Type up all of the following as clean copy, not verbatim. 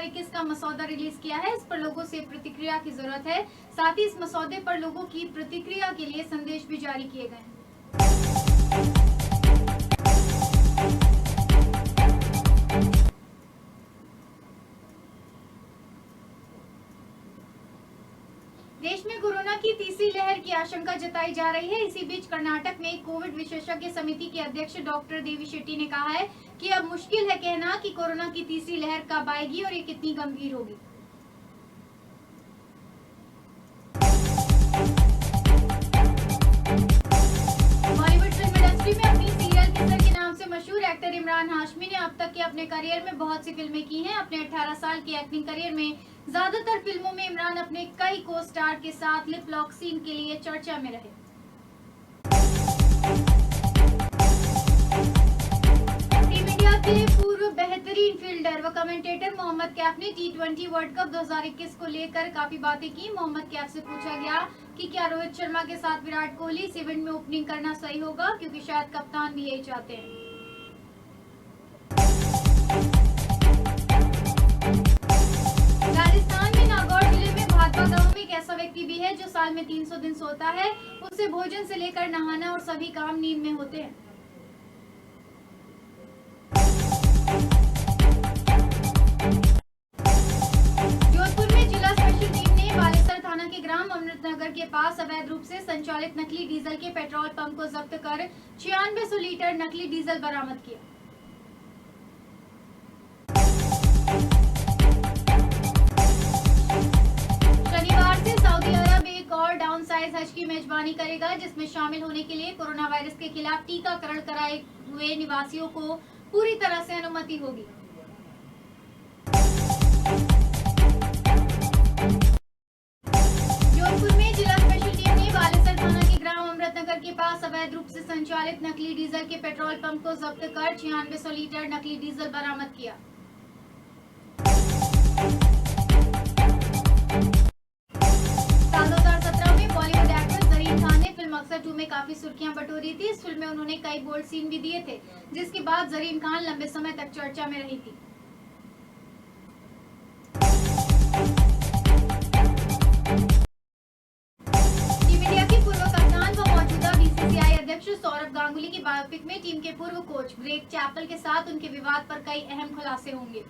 2021 का मसौदा रिलीज किया है। इस पर लोगों से प्रतिक्रिया की जरूरत है। साथ ही इस मसौदे पर लोगों की प्रतिक्रिया के लिए संदेश भी जारी किए गए हैं। देश में कोरोना की तीसरी लहर की आशंका जताई जा रही है। इसी बीच कर्नाटक में कोविड विशेषज्ञ समिति के अध्यक्ष डॉक्टर देवी शेट्टी ने कहा है कि अब मुश्किल है कहना कि कोरोना की तीसरी लहर कब आएगी और ये कितनी गंभीर होगी। बॉलीवुड फिल्म इंडस्ट्री में अपनी सीरियल किसर के नाम से मशहूर एक्टर इमरान हाशमी ने अब तक के अपने करियर में बहुत सी फिल्में की हैं। अपने 18 साल की एक्टिंग करियर में ज्यादातर फिल्मों में इमरान अपने कई को स्टार के साथ लिप लॉक सीन के लिए चर्चा में रहे। टीम इंडिया के पूर्व बेहतरीन फील्डर व कमेंटेटर मोहम्मद कैफ ने T20 वर्ल्ड कप 2021 को लेकर काफी बातें की। मोहम्मद कैफ से पूछा गया कि क्या रोहित शर्मा के साथ विराट कोहली इस इवेंट में ओपनिंग करना सही होगा, क्योंकि शायद कप्तान भी यही चाहते हैं। राजस्थान में नागौर जिले में भादवा गांव में एक ऐसा व्यक्ति भी है जो साल में 300 दिन सोता है। उससे भोजन से लेकर नहाना और सभी काम नींद में होते हैं। जोधपुर में जिला स्पेशल टीम ने बालेसर थाना के ग्राम अमृतनगर के पास अवैध रूप से संचालित नकली डीजल के पेट्रोल पंप को जब्त कर 9600 लीटर नकली डीजल बरामद किया। और डाउन साइज हज की मेजबानी करेगा, जिसमें शामिल होने के लिए कोरोना वायरस के खिलाफ टीकाकरण कराए हुए निवासियों को पूरी तरह से अनुमति होगी। जोधपुर में जिला स्पेशल टीम ने बालेसर थाना के ग्राम अमृतनगर के पास अवैध रूप से संचालित नकली डीजल के पेट्रोल पंप को जब्त कर 9600 लीटर नकली डीजल बरामद किया। अक्सर 2 में काफी सुर्खियां बटोरी थी। इस फिल्म में उन्होंने कई बोल्ड सीन भी दिए थे, जिसके बाद जरीन खान लंबे समय तक चर्चा में रही थी। टीम इंडिया के पूर्व कप्तान व मौजूदा बीसीसीआई अध्यक्ष सौरव गांगुली की बायोपिक में टीम के पूर्व कोच ग्रेग चैपल के साथ उनके विवाद पर कई अहम खुलासे होंगे।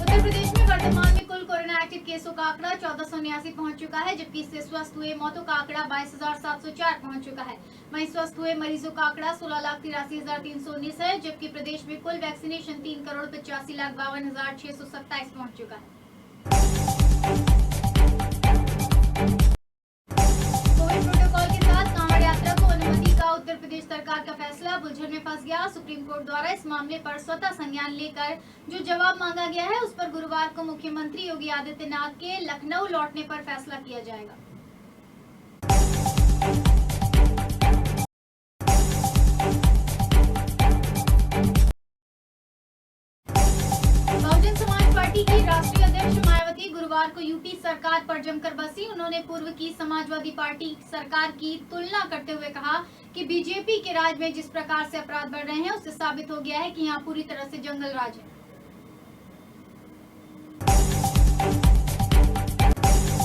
उत्तर प्रदेश में वर्तमान में कुल कोरोना एक्टिव केसों का आंकड़ा 1479 पहुंच चुका है, जबकि इससे स्वस्थ हुए मौतों का आंकड़ा 22,704 पहुंच चुका है। वहीं स्वस्थ हुए मरीजों का आंकड़ा 16,83,319 है, जबकि प्रदेश में कुल वैक्सीनेशन 3,85,52,627 पहुंच चुका है। कोविड प्रोटोकॉल के साथ कांवड़ यात्रा को अनुमति का उत्तर प्रदेश सरकार का फैसला उलझन में फंस गया। सुप्रीम कोर्ट द्वारा इस मामले पर स्वतः संज्ञान लेकर जो जवाब मांगा गया है, उस पर गुरुवार को मुख्यमंत्री योगी आदित्यनाथ के लखनऊ लौटने पर फैसला किया जाएगा। बहुजन समाज पार्टी की राष्ट्रीय अध्यक्ष मायावती गुरुवार को यूपी सरकार पर जमकर बरसी। उन्होंने पूर्व की समाजवादी पार्टी सरकार की तुलना करते हुए कहा कि बीजेपी के राज में जिस प्रकार से अपराध बढ़ रहे हैं, उससे साबित हो गया है कि यहाँ पूरी तरह से जंगल राज है।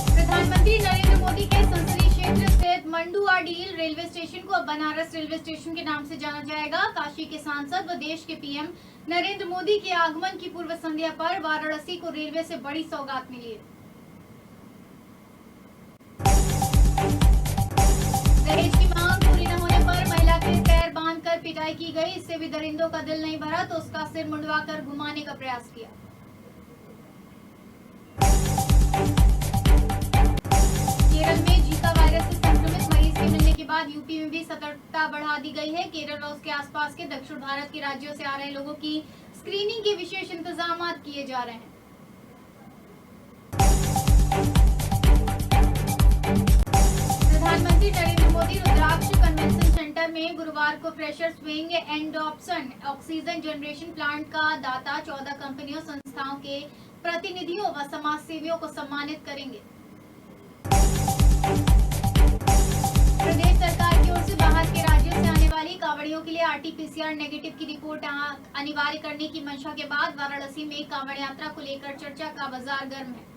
प्रधानमंत्री नरेंद्र मोदी के संसदीय क्षेत्र स्थित मंडुआडीह रेलवे स्टेशन को अब बनारस रेलवे स्टेशन के नाम से जाना जाएगा। काशी के सांसद व देश के पीएम नरेंद्र मोदी के आगमन की पूर्व संध्या पर वाराणसी को रेलवे से बड़ी सौगात मिली है। दहेज की मांग पूरी न होने पर महिला के पैर बांधकर पिटाई की गई। इससे भी दरिंदों का दिल नहीं भरा तो उसका सिर मुंडवाकर घुमाने का प्रयास किया। केरल में जीका वायरस से संक्रमित मरीज के मिलने के बाद यूपी में भी सतर्कता बढ़ा दी गई है। केरल और उसके आसपास के दक्षिण भारत के राज्यों से आ रहे लोगों की स्क्रीनिंग के विशेष इंतजाम किए जा रहे हैं। प्रधानमंत्री नरेंद्र मोदी रुद्राक्ष कन्वेंशन सेंटर में गुरुवार को pressure swing adsorption oxygen generation plant का दाता 14 कंपनियों संस्थाओं के प्रतिनिधियों व समाज सेवियों को सम्मानित करेंगे। प्रदेश सरकार की किशोर से बाहर के राज्यों से आने वाली कांवड़ियों के लिए आरटी-पीसीआर नेगेटिव की रिपोर्ट अनिवार्य करने की मंशा के बाद वाराणसी में कांवड़ यात्रा को लेकर चर्चा का बाजार गर्म है।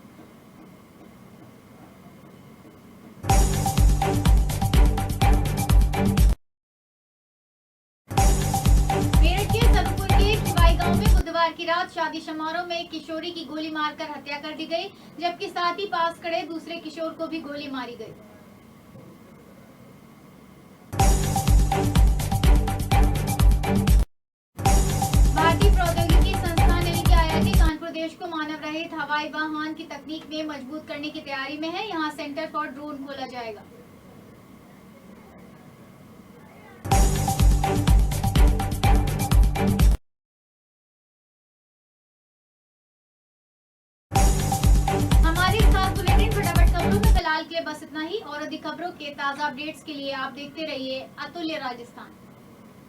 मेरठ के सदुपुर के खिवाई गांव में बुधवार की रात शादी समारोह में एक किशोरी की गोली मारकर हत्या कर दी गई, जबकि साथ ही पास खड़े दूसरे किशोर को भी गोली मारी गई। भारतीय प्रौद्योगिकी संस्थान यानी कि आईआईटी कानपुर देश को मानव रहित हवाई वाहन की तकनीक में मजबूत करने की तैयारी में है। यहां सेंटर फॉर ड्रोन खोला जाएगा। हमारे खास बुलेटिन फटाफट खबरों में फिलहाल के लिए बस इतना ही। और अधिक खबरों के ताजा अपडेट्स के लिए आप देखते रहिए अतुल्य राजस्थान।